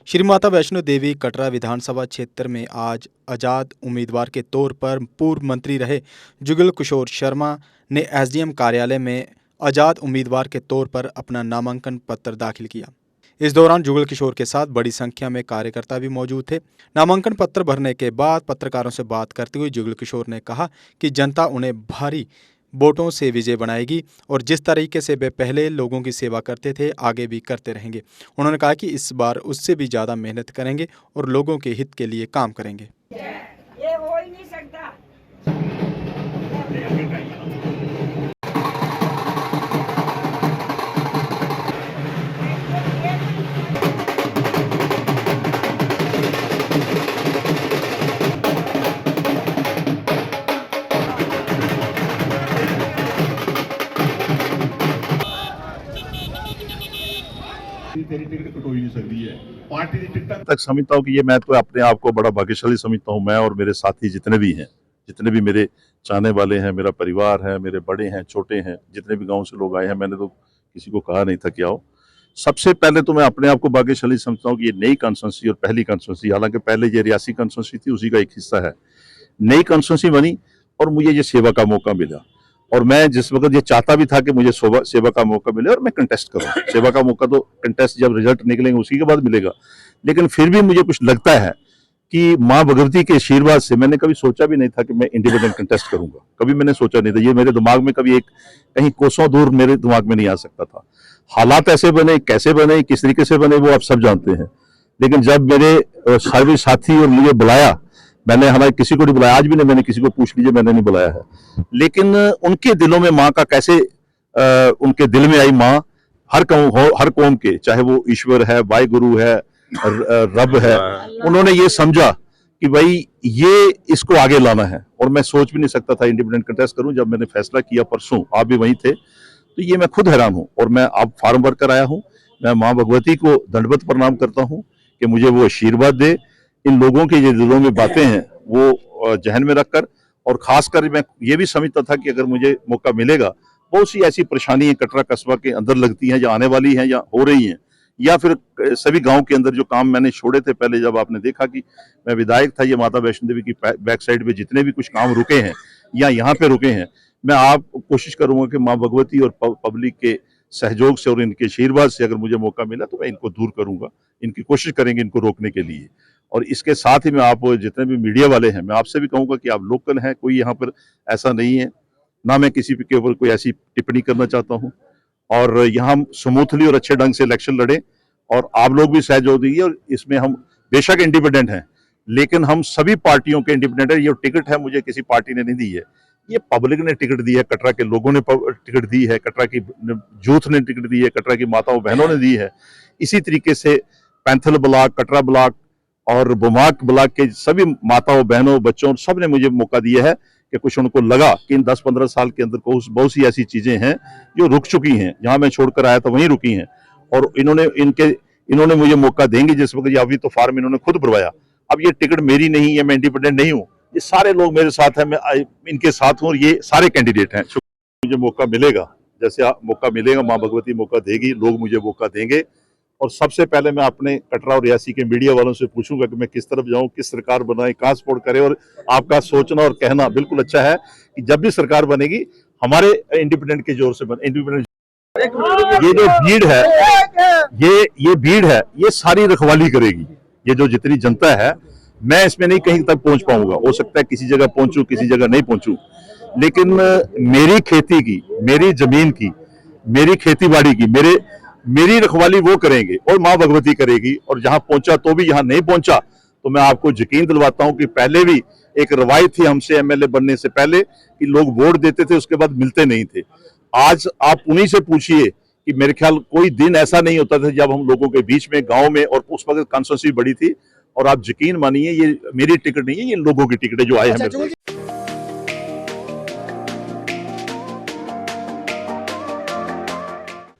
श्री माता वैष्णो देवी कटरा विधानसभा क्षेत्र में आज आज़ाद उम्मीदवार के तौर पर पूर्व मंत्री रहे जुगल किशोर शर्मा ने एसडीएम कार्यालय में आज़ाद उम्मीदवार के तौर पर अपना नामांकन पत्र दाखिल किया। इस दौरान जुगल किशोर के साथ बड़ी संख्या में कार्यकर्ता भी मौजूद थे। नामांकन पत्र भरने के बाद पत्रकारों से बात करते हुए जुगल किशोर ने कहा कि जनता उन्हें भारी वोटों से विजय बनाएगी और जिस तरीके से वे पहले लोगों की सेवा करते थे आगे भी करते रहेंगे। उन्होंने कहा कि इस बार उससे भी ज़्यादा मेहनत करेंगे और लोगों के हित के लिए काम करेंगे। ये हो ही नहीं सकता। तेरी टिकट कटोई नहीं सकती है पार्टी की टिकट तक समझता हूँ कि ये मैं तो अपने आप को बड़ा भाग्यशाली समझता हूँ। मैं और मेरे साथी जितने भी मेरे चाहने वाले हैं, मेरा परिवार है, मेरे बड़े हैं, छोटे हैं, जितने भी गांव से लोग आए हैं, मैंने तो किसी को कहा नहीं था कि आओ। सबसे पहले तो मैं अपने आप को भाग्यशाली समझता हूँ कि ये नई कॉन्स्टिट्यूंसी और पहली कॉन्स्टिट्यूंसी, हालांकि पहले ये रियासी कॉन्स्टिट्यूंसी थी, उसी का एक हिस्सा है, नई कॉन्स्टिट्यूंसी बनी और मुझे ये सेवा का मौका मिला। और मैं जिस वक्त ये चाहता भी था कि मुझे सेवा का मौका मिले और मैं कंटेस्ट करूं। सेवा का मौका तो कंटेस्ट जब रिजल्ट निकलेंगे उसी के बाद मिलेगा, लेकिन फिर भी मुझे कुछ लगता है कि माँ भगवती के आशीर्वाद से मैंने कभी सोचा भी नहीं था कि मैं इंडिपेंडेंट कंटेस्ट करूंगा। कभी मैंने सोचा नहीं था, ये मेरे दिमाग में कभी एक कहीं कोसों दूर मेरे दिमाग में नहीं आ सकता था। हालात ऐसे बने, कैसे बने, किस तरीके से बने, वो आप सब जानते हैं। लेकिन जब मेरे सारे साथी और मुझे बुलाया, मैंने हमारे किसी को नहीं बुलाया, आज भी नहीं, मैंने किसी को पूछ लीजिए, मैंने नहीं बुलाया है, लेकिन उनके दिलों में माँ का कैसे उनके दिल में आई माँ, हर कौम के, चाहे वो ईश्वर है, वाहे गुरु है, रब है, उन्होंने ये समझा कि भाई ये इसको आगे लाना है। और मैं सोच भी नहीं सकता था इंडिपेंडेंट कंटेस्ट करूं। जब मैंने फैसला किया परसों, आप भी वहीं थे, तो ये मैं खुद हैरान हूं। और मैं अब फार्म भर कर आया हूं। मैं माँ भगवती को दंडवत प्रणाम करता हूं कि मुझे वो आशीर्वाद दे, इन लोगों के जो दिलों में बातें हैं वो जहन में रखकर। और खासकर मैं ये भी समझता था कि अगर मुझे मौका मिलेगा, बहुत सी ऐसी परेशानियां कटरा कस्बा के अंदर लगती हैं, या आने वाली हैं, या हो रही हैं, या फिर सभी गांव के अंदर जो काम मैंने छोड़े थे पहले। जब आपने देखा कि मैं विधायक था, ये माता वैष्णो देवी की बैक साइड पे जितने भी कुछ काम रुके हैं या यहाँ पे रुके हैं, मैं आप कोशिश करूंगा कि माँ भगवती और पब्लिक के सहयोग से और इनके आशीर्वाद से अगर मुझे मौका मिला तो मैं इनको दूर करूंगा, इनकी कोशिश करेंगे इनको रोकने के लिए। और इसके साथ ही मैं आप जितने भी मीडिया वाले हैं, मैं आपसे भी कहूंगा कि आप लोकल हैं, कोई यहाँ पर ऐसा नहीं है, ना मैं किसी के ऊपर कोई ऐसी टिप्पणी करना चाहता हूँ। और यहाँ स्मूथली और अच्छे ढंग से इलेक्शन लड़े और आप लोग भी सहयोग दीजिए। और इसमें हम बेशक इंडिपेंडेंट हैं, लेकिन हम सभी पार्टियों के इंडिपेंडेंट है। ये टिकट है मुझे किसी पार्टी ने नहीं दी है, ये पब्लिक ने टिकट दी है, कटरा के लोगों ने टिकट दी है, कटरा की यूथ ने टिकट दी है, कटरा की माताओं बहनों ने दी है। इसी तरीके से पैंथल ब्लॉक, कटरा ब्लॉक और बुमाक ब्लॉक के सभी माताओं बहनों बच्चों सब ने मुझे मौका दिया है कि कुछ उनको लगा कि इन 10-15 साल के अंदर बहुत सी ऐसी चीजें हैं जो रुक चुकी हैं, जहां मैं छोड़कर आया था वहीं रुकी हैं। और इन्होंने मुझे मौका देंगे। जिस वक्त अभी तो फार्म इन्होंने खुद भरवाया, अब ये टिकट मेरी नहीं है, मैं इंडिपेंडेंट नहीं हूँ, ये सारे लोग मेरे साथ हैं, मैं इनके साथ हूँ और ये सारे कैंडिडेट हैं। मुझे मौका मिलेगा, जैसे मौका मिलेगा, माँ भगवती मौका देगी, लोग मुझे मौका देंगे। और सबसे पहले मैं अपने कटरा और रियासी के मीडिया वालों से पूछूंगा कि मैं किस तरफ जाऊं, किस सरकार बनाए, कहां सपोर्ट करे। और आपका सोचना और कहना बिल्कुल अच्छा है कि जब भी सरकार बनेगी हमारे इंडिपेंडेंट के जोर से बने। इंडिपेंडेंट ये जो भीड़ है, ये भीड़ है, ये सारी रखवाली करेगी। ये जो जितनी जनता है, मैं इसमें नहीं कहीं तक पहुंच पाऊंगा, हो सकता है किसी जगह पहुंचूं, किसी जगह नहीं पहुंचूं, लेकिन मेरी खेती की, मेरी जमीन की, मेरी खेती बाड़ी की, मेरी रखवाली वो करेंगे और माँ भगवती करेगी। और जहां पहुंचा तो भी, यहां नहीं पहुंचा तो मैं आपको यकीन दिलवाता हूं कि पहले भी एक रवायत थी हमसे एमएलए बनने से पहले कि लोग वोट देते थे, उसके बाद मिलते नहीं थे। आज आप उन्हीं से पूछिए कि मेरे ख्याल कोई दिन ऐसा नहीं होता था जब हम लोगों के बीच में, गांव में, और उस वक्त कॉन्स्टिट्यूंसी बड़ी थी। और आप यकीन मानिए, ये मेरी टिकट नहीं है, ये लोगों की टिकट है जो आए हैं।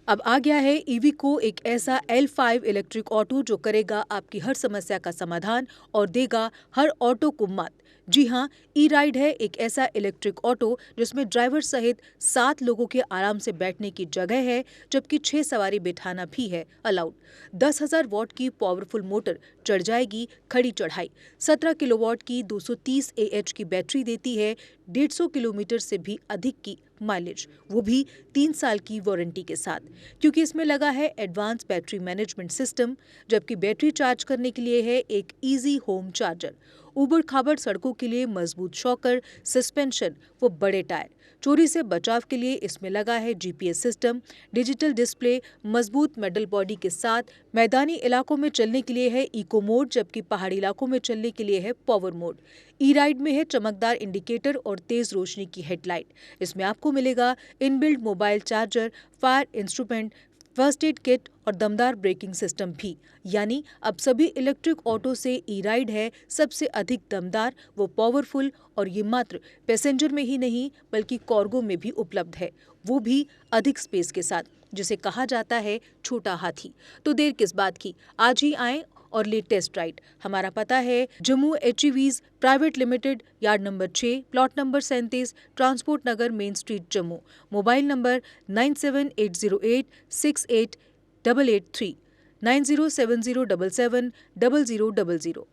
अब आ गया है ईवीको, एक ऐसा L5 इलेक्ट्रिक ऑटो जो करेगा आपकी हर समस्या का समाधान और देगा हर ऑटो को मत। जी हां, ई राइड है एक ऐसा इलेक्ट्रिक ऑटो जिसमें ड्राइवर सहित 7 लोगों के आराम से बैठने की जगह है, जबकि 6 सवारी बिठाना भी है अलाउड। 10,000 वॉट की पावरफुल मोटर चढ़ जाएगी खड़ी चढ़ाई। 17 किलोवाट की 230 AH की बैटरी देती है 150 किलोमीटर से भी अधिक की माइलेज, वो भी 3 साल की वारंटी के साथ, क्योंकि इसमें लगा है एडवांस बैटरी मैनेजमेंट सिस्टम, जबकि बैटरी चार्ज करने के लिए है एक इजी होम चार्जर। उबड़ खाबड़ सड़कों के लिए मजबूत शॉकर, सस्पेंशन व बड़े टायर। चोरी से बचाव के लिए इसमें लगा है GPS सिस्टम, डिजिटल डिस्प्ले, मजबूत मेटल बॉडी के साथ। मैदानी इलाकों में चलने के लिए है इको मोड, जबकि पहाड़ी इलाकों में चलने के लिए है पावर मोड। ई राइड में है चमकदार इंडिकेटर और तेज रोशनी की हेडलाइट। इसमें आपको मिलेगा inbuilt mobile charger, fire instrument, first aid kit और दमदार ब्रेकिंग सिस्टम भी। यानी अब सभी इलेक्ट्रिक ऑटो से ई राइड है सबसे अधिक दमदार व पावरफुल, और ये मात्र पैसेंजर में ही नहीं बल्कि कार्गो में भी उपलब्ध है, वो भी अधिक स्पेस के साथ, जिसे कहा जाता है छोटा हाथी। तो देर किस बात की, आज ही आएं और ले टेस्ट राइड। हमारा पता है Jammu HEVs private limited, yard number 6, plot number 37, transport Nagar, main street, Jammu. Mobile number 9780868883, 9070770000।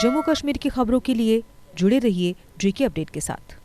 Jammu Kashmir की खबरों के लिए जुड़े रहिए JK अपडेट के साथ।